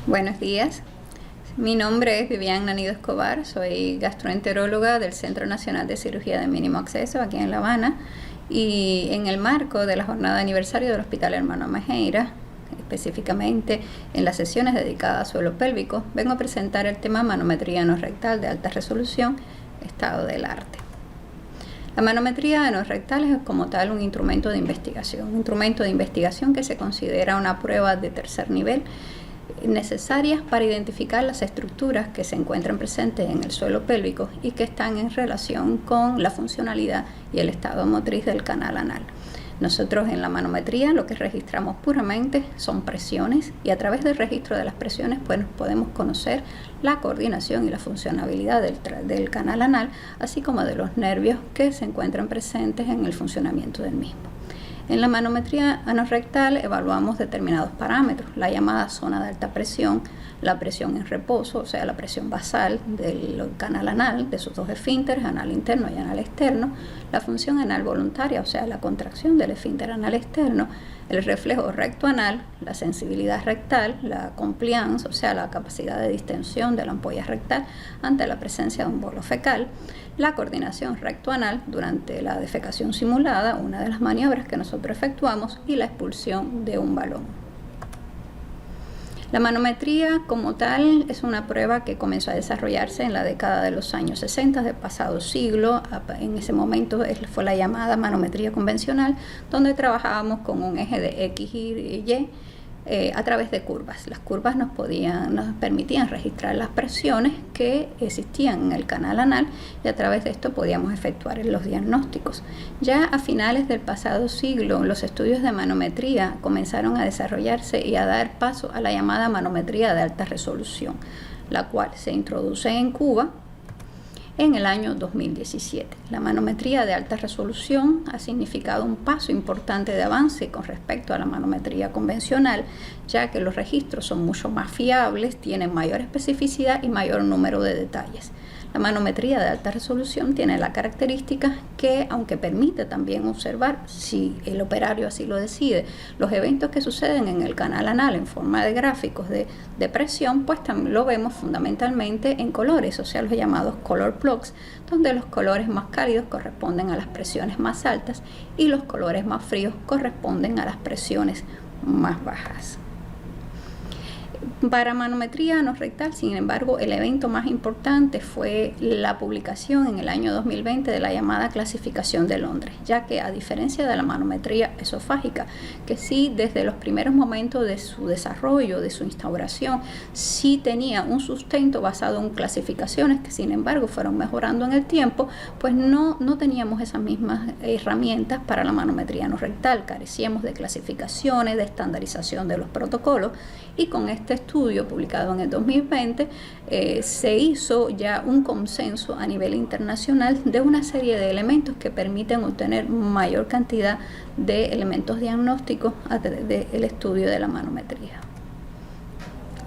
Buenos días, mi nombre es Vivian Anido Escobar, soy gastroenteróloga del Centro Nacional de Cirugía de Mínimo Acceso aquí en La Habana, y en el marco de la jornada de aniversario del Hospital Hermano Mejeira, específicamente en las sesiones dedicadas a suelo pélvico, vengo a presentar el tema manometría anorrectal de alta resolución, estado del arte. La manometría anorrectal es como tal un instrumento de investigación que se considera una prueba de tercer nivel necesarias para identificar las estructuras que se encuentran presentes en el suelo pélvico y que están en relación con la funcionalidad y el estado motriz del canal anal. Nosotros en la manometría lo que registramos puramente son presiones, y a través del registro de las presiones pues podemos conocer la coordinación y la funcionabilidad del canal anal, así como de los nervios que se encuentran presentes en el funcionamiento del mismo. En la manometría anorrectal evaluamos determinados parámetros, la llamada zona de alta presión, la presión en reposo, o sea, la presión basal del canal anal, de sus dos esfínteres, anal interno y anal externo, la función anal voluntaria, o sea, la contracción del esfínter anal externo, el reflejo recto anal, la sensibilidad rectal, la compliance, o sea, la capacidad de distensión de la ampolla rectal ante la presencia de un bolo fecal, la coordinación recto-anal durante la defecación simulada, una de las maniobras que nosotros efectuamos, y la expulsión de un balón. La manometría como tal es una prueba que comenzó a desarrollarse en la década de los años 60 del pasado siglo. En ese momento fue la llamada manometría convencional, donde trabajábamos con un eje de X y Y a través de curvas. Las curvas nos permitían registrar las presiones que existían en el canal anal, y a través de esto podíamos efectuar los diagnósticos. Ya a finales del pasado siglo, los estudios de manometría comenzaron a desarrollarse y a dar paso a la llamada manometría de alta resolución, la cual se introduce en Cuba en el año 2017. La manometría de alta resolución ha significado un paso importante de avance con respecto a la manometría convencional, ya que los registros son mucho más fiables, tienen mayor especificidad y mayor número de detalles. La manometría de alta resolución tiene la característica que, aunque permite también observar, si el operario así lo decide, los eventos que suceden en el canal anal en forma de gráficos de presión, pues también lo vemos fundamentalmente en colores, o sea, los llamados color plugs, donde los colores más cálidos corresponden a las presiones más altas y los colores más fríos corresponden a las presiones más bajas. Para manometría anorrectal, sin embargo, el evento más importante fue la publicación en el año 2020 de la llamada clasificación de Londres, ya que, a diferencia de la manometría esofágica, que sí desde los primeros momentos de su desarrollo, de su instauración, sí tenía un sustento basado en clasificaciones que sin embargo fueron mejorando en el tiempo, pues no teníamos esas mismas herramientas para la manometría anorrectal. Carecíamos de clasificaciones, de estandarización de los protocolos, y con este estudio publicado en el 2020 se hizo ya un consenso a nivel internacional de una serie de elementos que permiten obtener mayor cantidad de elementos diagnósticos a través del estudio de la manometría.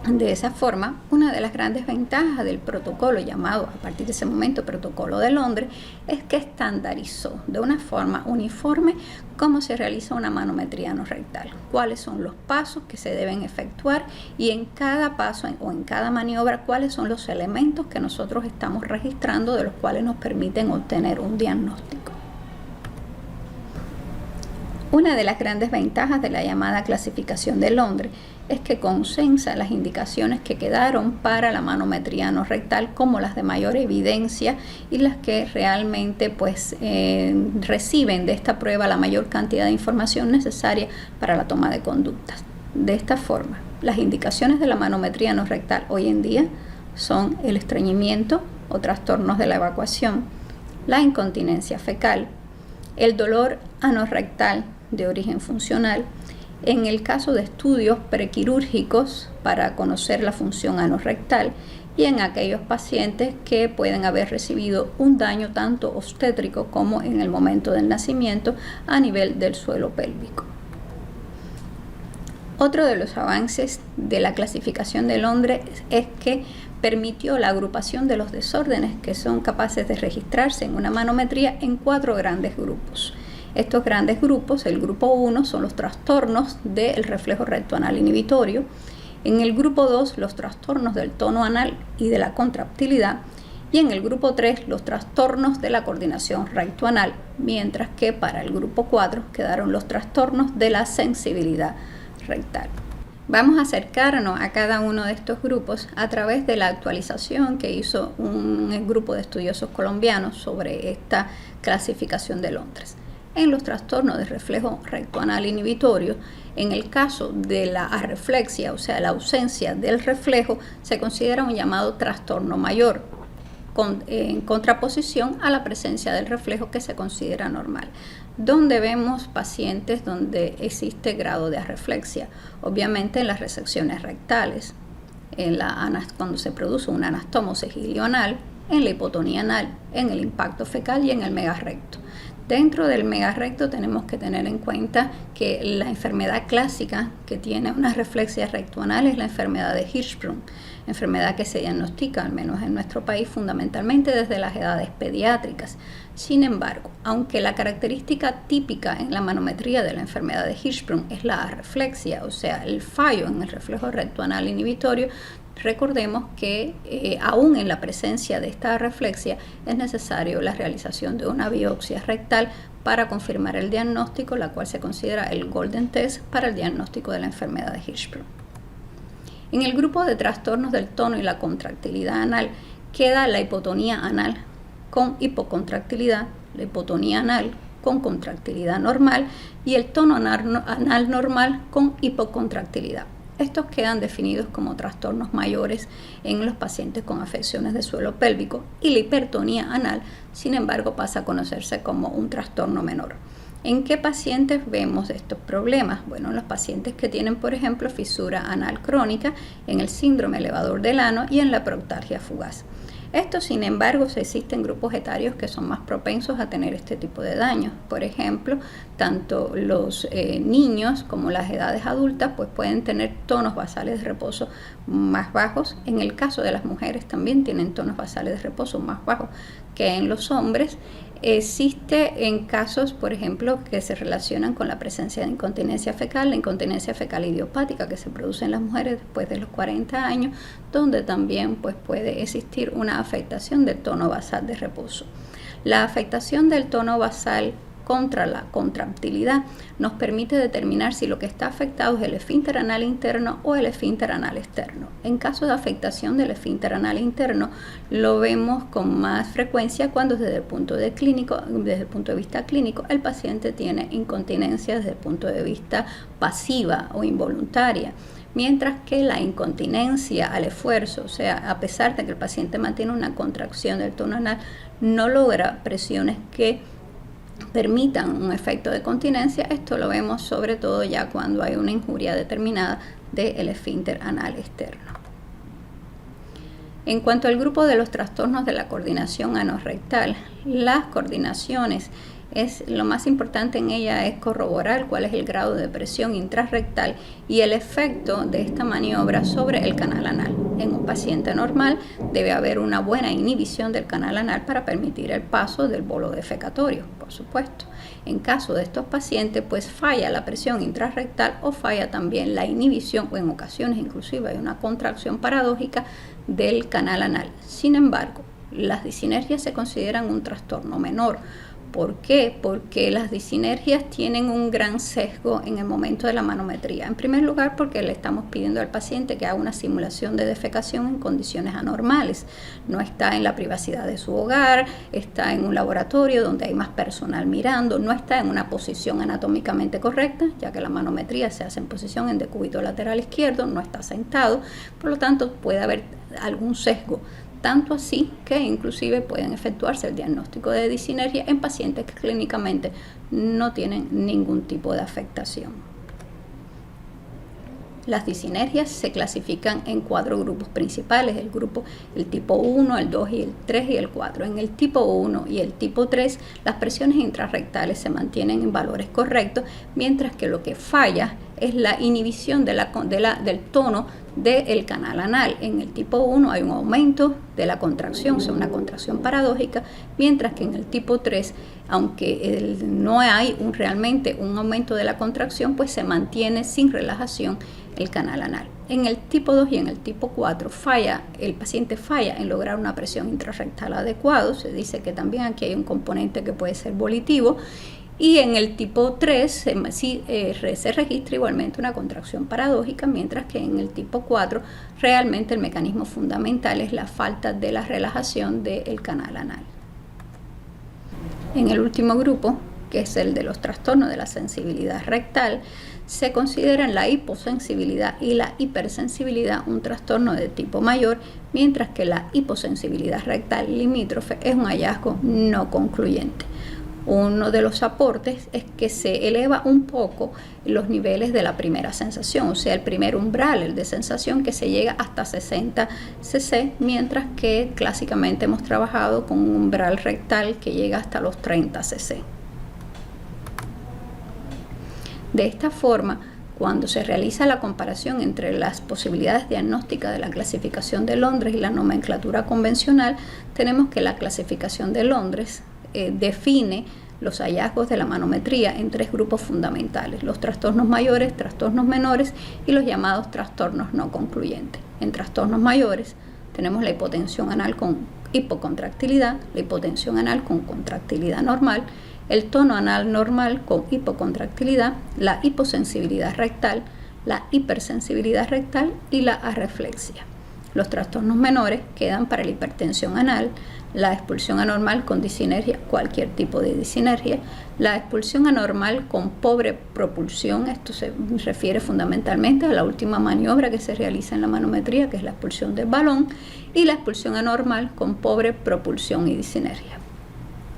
De esa forma, una de las grandes ventajas del protocolo llamado a partir de ese momento Protocolo de Londres es que estandarizó de una forma uniforme cómo se realiza una manometría anorrectal, cuáles son los pasos que se deben efectuar, y en cada paso o en cada maniobra cuáles son los elementos que nosotros estamos registrando, de los cuales nos permiten obtener un diagnóstico. Una de las grandes ventajas de la llamada clasificación de Londres es que consensa las indicaciones que quedaron para la manometría anorrectal como las de mayor evidencia y las que realmente reciben de esta prueba la mayor cantidad de información necesaria para la toma de conductas. De esta forma, las indicaciones de la manometría anorrectal hoy en día son el estreñimiento o trastornos de la evacuación, la incontinencia fecal, el dolor anorrectal de origen funcional, en el caso de estudios prequirúrgicos para conocer la función anorrectal, y en aquellos pacientes que pueden haber recibido un daño tanto obstétrico como en el momento del nacimiento a nivel del suelo pélvico. Otro de los avances de la clasificación de Londres es que permitió la agrupación de los desórdenes que son capaces de registrarse en una manometría en 4 grandes grupos. Estos grandes grupos, el grupo 1, son los trastornos del reflejo recto anal inhibitorio. En el grupo 2, los trastornos del tono anal y de la contractilidad. Y en el grupo 3, los trastornos de la coordinación rectoanal, mientras que para el grupo 4 quedaron los trastornos de la sensibilidad rectal. Vamos a acercarnos a cada uno de estos grupos a través de la actualización que hizo un grupo de estudiosos colombianos sobre esta clasificación de Londres. En los trastornos de reflejo rectoanal inhibitorio, en el caso de la arreflexia, o sea, la ausencia del reflejo, se considera un llamado trastorno mayor, en contraposición a la presencia del reflejo que se considera normal. Donde vemos pacientes donde existe grado de arreflexia, obviamente en las resecciones rectales, cuando se produce un anastomosis ilioanal, en la hipotonía anal, en el impacto fecal y en el megarrecto. Dentro del megarrecto tenemos que tener en cuenta que la enfermedad clásica que tiene una reflexia rectoanal es la enfermedad de Hirschsprung, enfermedad que se diagnostica, al menos en nuestro país, fundamentalmente desde las edades pediátricas. Sin embargo, aunque la característica típica en la manometría de la enfermedad de Hirschsprung es la arreflexia, o sea, el fallo en el reflejo rectoanal inhibitorio, recordemos que aún en la presencia de esta arreflexia es necesario la realización de una biopsia rectal para confirmar el diagnóstico, la cual se considera el Golden Test para el diagnóstico de la enfermedad de Hirschsprung. En el grupo de trastornos del tono y la contractilidad anal queda la hipotonía anal con hipocontractilidad, la hipotonía anal con contractilidad normal y el tono anal normal con hipocontractilidad. Estos quedan definidos como trastornos mayores en los pacientes con afecciones de suelo pélvico y la hipertonía anal, sin embargo, pasa a conocerse como un trastorno menor. ¿En qué pacientes vemos estos problemas? Bueno, en los pacientes que tienen, por ejemplo, fisura anal crónica, en el síndrome elevador del ano y en la proctalgia fugaz. Estos, sin embargo, existen grupos etarios que son más propensos a tener este tipo de daños. Por ejemplo, tanto los niños como las edades adultas pues pueden tener tonos basales de reposo más bajos. En el caso de las mujeres también tienen tonos basales de reposo más bajos que en los hombres. Existe en casos, por ejemplo, que se relacionan con la presencia de incontinencia fecal, la incontinencia fecal idiopática que se produce en las mujeres después de los 40 años, donde también pues, puede existir una afectación del tono basal de reposo. La afectación del tono basal contra la contractilidad nos permite determinar si lo que está afectado es el esfínter anal interno o el esfínter anal externo. En caso de afectación del esfínter anal interno, lo vemos con más frecuencia cuando desde el punto de vista clínico el paciente tiene incontinencia desde el punto de vista pasiva o involuntaria. Mientras que la incontinencia al esfuerzo, o sea, a pesar de que el paciente mantiene una contracción del tono anal, no logra presiones que permitan un efecto de continencia. Esto lo vemos sobre todo ya cuando hay una injuria determinada del esfínter anal externo. En cuanto al grupo de los trastornos de la coordinación anorrectal, las coordinaciones lo más importante en ella es corroborar cuál es el grado de presión intrarrectal y el efecto de esta maniobra sobre el canal anal. En un paciente normal debe haber una buena inhibición del canal anal para permitir el paso del bolo defecatorio, por supuesto. En caso de estos pacientes, pues falla la presión intrarrectal o falla también la inhibición o en ocasiones inclusive hay una contracción paradójica del canal anal. Sin embargo, las disinergias se consideran un trastorno menor. ¿Por qué? Porque las disinergias tienen un gran sesgo en el momento de la manometría. En primer lugar, porque le estamos pidiendo al paciente que haga una simulación de defecación en condiciones anormales. No está en la privacidad de su hogar, está en un laboratorio donde hay más personal mirando, no está en una posición anatómicamente correcta, ya que la manometría se hace en posición en decúbito lateral izquierdo, no está sentado, por lo tanto puede haber algún sesgo. Tanto así que inclusive pueden efectuarse el diagnóstico de disinergia en pacientes que clínicamente no tienen ningún tipo de afectación. Las disinergias se clasifican en 4 grupos principales, el tipo 1, el 2 y el 3 y el 4. En el tipo 1 y el tipo 3 las presiones intrarrectales se mantienen en valores correctos, mientras que lo que falla es la inhibición del tono del canal anal. En el tipo 1 hay un aumento de la contracción, o sea, una contracción paradójica, mientras que en el tipo 3, aunque no hay realmente un aumento de la contracción, pues se mantiene sin relajación el canal anal. En el tipo 2 y en el tipo 4 el paciente falla en lograr una presión intrarrectal adecuada. Se dice que también aquí hay un componente que puede ser volitivo. Y en el tipo 3 se registra igualmente una contracción paradójica, mientras que en el tipo 4 realmente el mecanismo fundamental es la falta de la relajación del canal anal. En el último grupo, que es el de los trastornos de la sensibilidad rectal, se consideran la hiposensibilidad y la hipersensibilidad un trastorno de tipo mayor, mientras que la hiposensibilidad rectal limítrofe es un hallazgo no concluyente. Uno de los aportes es que se eleva un poco los niveles de la primera sensación, o sea, el primer umbral, el de sensación, que se llega hasta 60 cc, mientras que clásicamente hemos trabajado con un umbral rectal que llega hasta los 30 cc. De esta forma, cuando se realiza la comparación entre las posibilidades diagnósticas de la clasificación de Londres y la nomenclatura convencional, tenemos que la clasificación de Londres define los hallazgos de la manometría en 3 grupos fundamentales: los trastornos mayores, trastornos menores y los llamados trastornos no concluyentes. En trastornos mayores tenemos la hipotensión anal con hipocontractilidad, la hipotensión anal con contractilidad normal, el tono anal normal con hipocontractilidad, la hiposensibilidad rectal, la hipersensibilidad rectal y la arreflexia. Los trastornos menores quedan para la hipertensión anal, la expulsión anormal con disinergia, cualquier tipo de disinergia, la expulsión anormal con pobre propulsión, esto se refiere fundamentalmente a la última maniobra que se realiza en la manometría, que es la expulsión del balón, y la expulsión anormal con pobre propulsión y disinergia.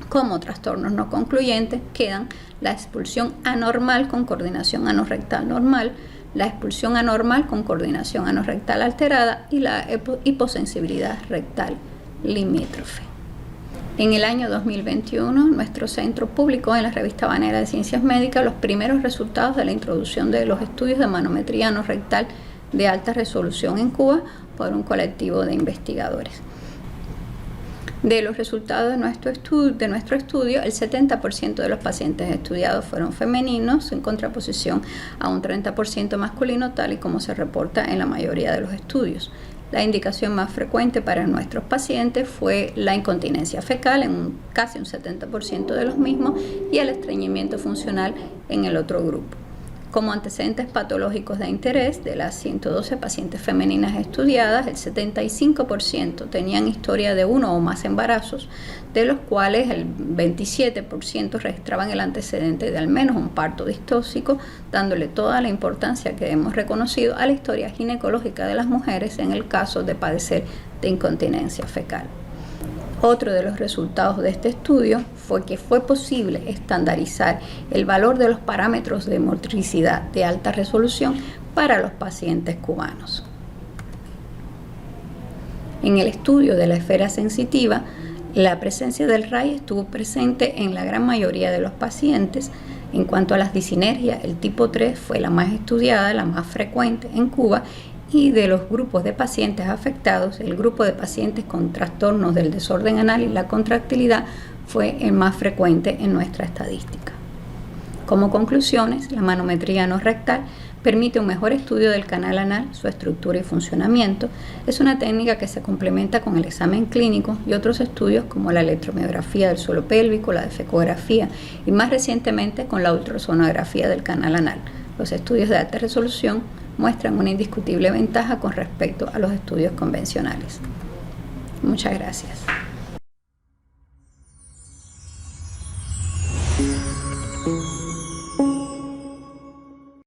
Como trastornos no concluyentes quedan la expulsión anormal con coordinación anorrectal normal, la expulsión anormal con coordinación anorrectal alterada y la hiposensibilidad rectal limítrofe. En el año 2021, nuestro centro publicó en la revista Habanera de Ciencias Médicas los primeros resultados de la introducción de los estudios de manometría anorrectal de alta resolución en Cuba por un colectivo de investigadores. De los resultados de nuestro estudio, el 70% de los pacientes estudiados fueron femeninos, en contraposición a un 30% masculino, tal y como se reporta en la mayoría de los estudios. La indicación más frecuente para nuestros pacientes fue la incontinencia fecal, en casi un 70% de los mismos, y el estreñimiento funcional en el otro grupo. Como antecedentes patológicos de interés, de las 112 pacientes femeninas estudiadas, el 75% tenían historia de 1 o más embarazos, de los cuales el 27% registraban el antecedente de al menos un parto distóxico, dándole toda la importancia que hemos reconocido a la historia ginecológica de las mujeres en el caso de padecer de incontinencia fecal. Otro de los resultados de este estudio fue que fue posible estandarizar el valor de los parámetros de motricidad de alta resolución para los pacientes cubanos. En el estudio de la esfera sensitiva, la presencia del RAI estuvo presente en la gran mayoría de los pacientes. En cuanto a las disinergias, el tipo 3 fue la más estudiada, la más frecuente en Cuba, y de los grupos de pacientes afectados, el grupo de pacientes con trastornos del desorden anal y la contractilidad fue el más frecuente en nuestra estadística. Como conclusiones, la manometría no rectal permite un mejor estudio del canal anal, su estructura y funcionamiento. Es una técnica que se complementa con el examen clínico y otros estudios como la electromiografía del suelo pélvico, la defecografía y más recientemente con la ultrasonografía del canal anal. Los estudios de alta resolución muestran una indiscutible ventaja con respecto a los estudios convencionales. Muchas gracias.